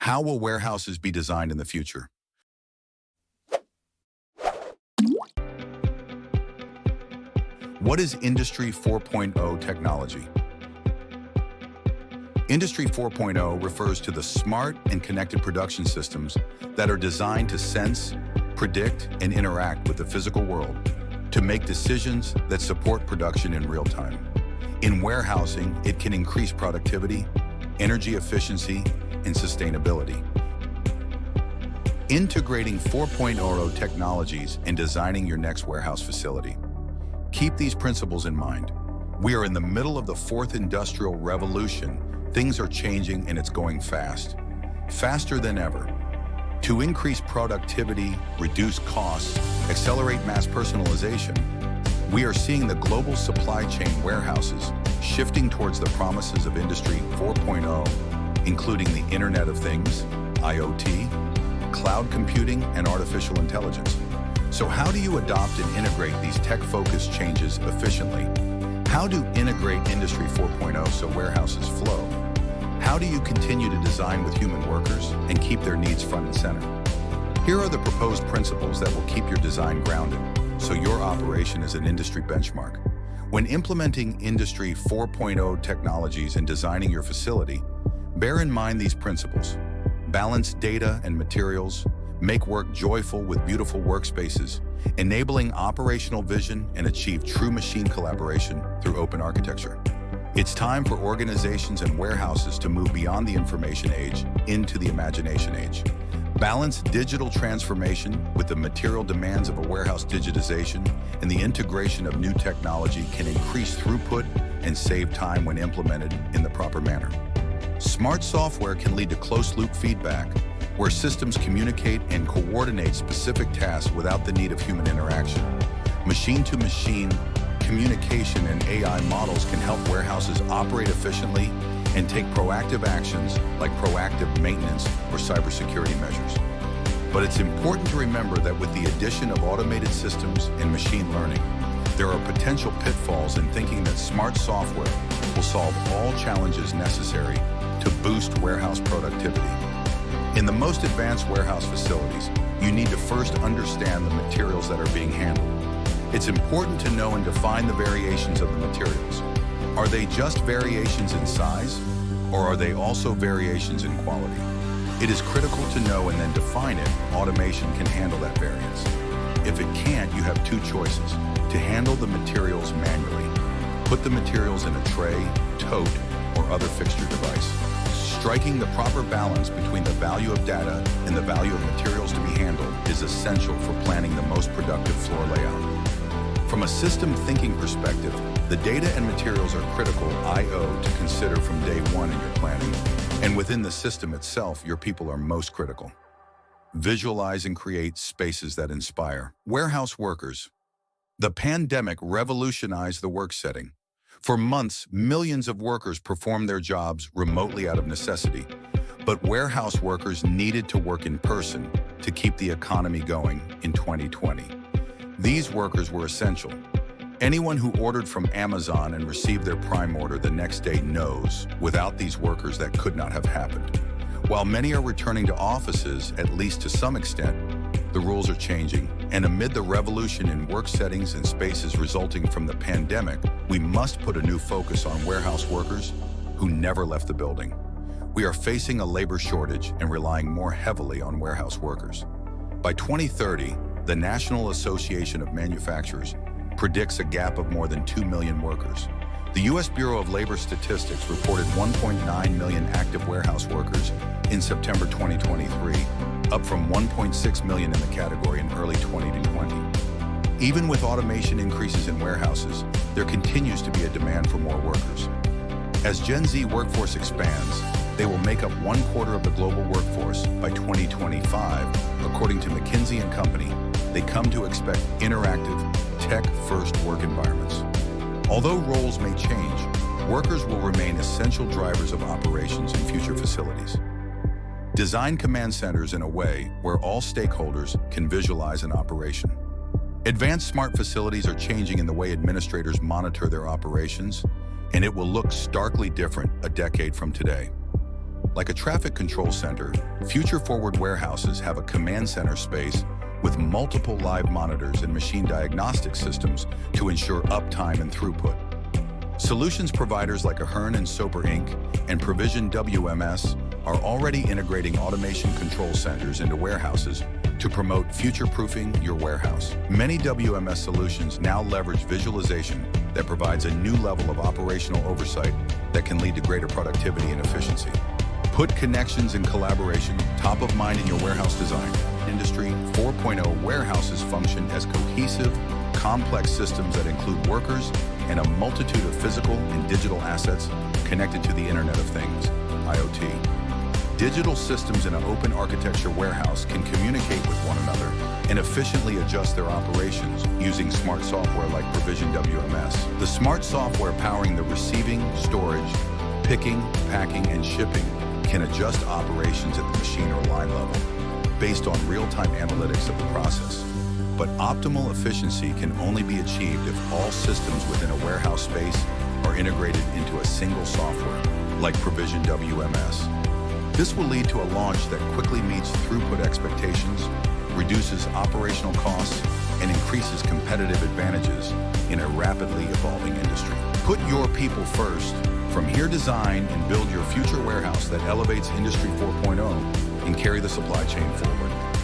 How will warehouses be designed in the future? What is Industry 4.0 technology? Industry 4.0 refers to the smart and connected production systems that are designed to sense, predict, and interact with the physical world to make decisions that support production in real time. In warehousing, it can increase productivity, energy efficiency, and sustainability. Integrating 4.0 technologies in designing your next warehouse facility. Keep these principles in mind. We are in the middle of the fourth industrial revolution. Things are changing and it's going fast. Faster than ever. To increase productivity, reduce costs, accelerate mass personalization, we are seeing the global supply chain warehouses shifting towards the promises of Industry 4.0, including the Internet of Things, IoT, cloud computing, and artificial intelligence. So how do you adopt and integrate these tech-focused changes efficiently? How to integrate Industry 4.0 so warehouses flow? How do you continue to design with human workers and keep their needs front and center? Here are the proposed principles that will keep your design grounded, so your operation is an industry benchmark. When implementing Industry 4.0 technologies and designing your facility, bear in mind these principles. Balance data and materials, make work joyful with beautiful workspaces, enabling operational vision and achieve true machine collaboration through open architecture. It's time for organizations and warehouses to move beyond the information age into the imagination age. Balance digital transformation with the material demands of a warehouse digitization, and the integration of new technology can increase throughput and save time when implemented in the proper manner. Smart software can lead to closed-loop feedback, where systems communicate and coordinate specific tasks without the need of human interaction. Machine-to-machine communication and AI models can help warehouses operate efficiently and take proactive actions like proactive maintenance or cybersecurity measures. But it's important to remember that with the addition of automated systems and machine learning, there are potential pitfalls in thinking that smart software will solve all challenges necessary to boost warehouse productivity. In the most advanced warehouse facilities, you need to first understand the materials that are being handled. It's important to know and define the variations of the materials. Are they just variations in size, or are they also variations in quality? It is critical to know and then define it. Automation can handle that variance. If it can't, you have two choices: to handle the materials manually, put the materials in a tray, tote, or other fixture device. Striking the proper balance between the value of data and the value of materials to be handled is essential for planning the most productive floor layout. From a system thinking perspective, the data and materials are critical I/O to consider from day one in your planning, and within the system itself, your people are most critical. Visualize and create spaces that inspire. Warehouse workers. The pandemic revolutionized the work setting. For months, millions of workers performed their jobs remotely out of necessity, but warehouse workers needed to work in person to keep the economy going in 2020. These workers were essential. Anyone who ordered from Amazon and received their Prime order the next day knows, without these workers, that could not have happened. While many are returning to offices, at least to some extent, the rules are changing, and amid the revolution in work settings and spaces resulting from the pandemic, we must put a new focus on warehouse workers who never left the building. We are facing a labor shortage and relying more heavily on warehouse workers. By 2030, the National Association of Manufacturers predicts a gap of more than 2 million workers. The U.S. Bureau of Labor Statistics reported 1.9 million active warehouse workers in September 2023, up from 1.6 million in the category in early 2020. Even with automation increases in warehouses, there continues to be a demand for more workers. As Gen Z workforce expands, they will make up 1/4 of the global workforce by 2025. According to McKinsey & Company, they come to expect interactive, tech-first work environments. Although roles may change, workers will remain essential drivers of operations in future facilities. Design command centers in a way where all stakeholders can visualize an operation. Advanced smart facilities are changing in the way administrators monitor their operations, and it will look starkly different a decade from today. Like a traffic control center, future-forward warehouses have a command center space with multiple live monitors and machine diagnostic systems to ensure uptime and throughput. Solutions providers like Ahern and Soper Inc. and ProVision WMS are already integrating automation control centers into warehouses to promote future-proofing your warehouse. Many WMS solutions now leverage visualization that provides a new level of operational oversight that can lead to greater productivity and efficiency. Put connections and collaboration top of mind in your warehouse design. Industry 4.0 warehouses function as cohesive, complex systems that include workers and a multitude of physical and digital assets connected to the Internet of Things, IoT. Digital systems in an open architecture warehouse can communicate with one another and efficiently adjust their operations using smart software like ProVision WMS. The smart software powering the receiving, storage, picking, packing, and shipping can adjust operations at the machine or line level based on real-time analytics of the process. But optimal efficiency can only be achieved if all systems within a warehouse space are integrated into a single software, like ProVision WMS. This will lead to a launch that quickly meets throughput expectations, reduces operational costs, and increases competitive advantages in a rapidly evolving industry. Put your people first. From here, design and build your future warehouse that elevates Industry 4.0 and carry the supply chain forward.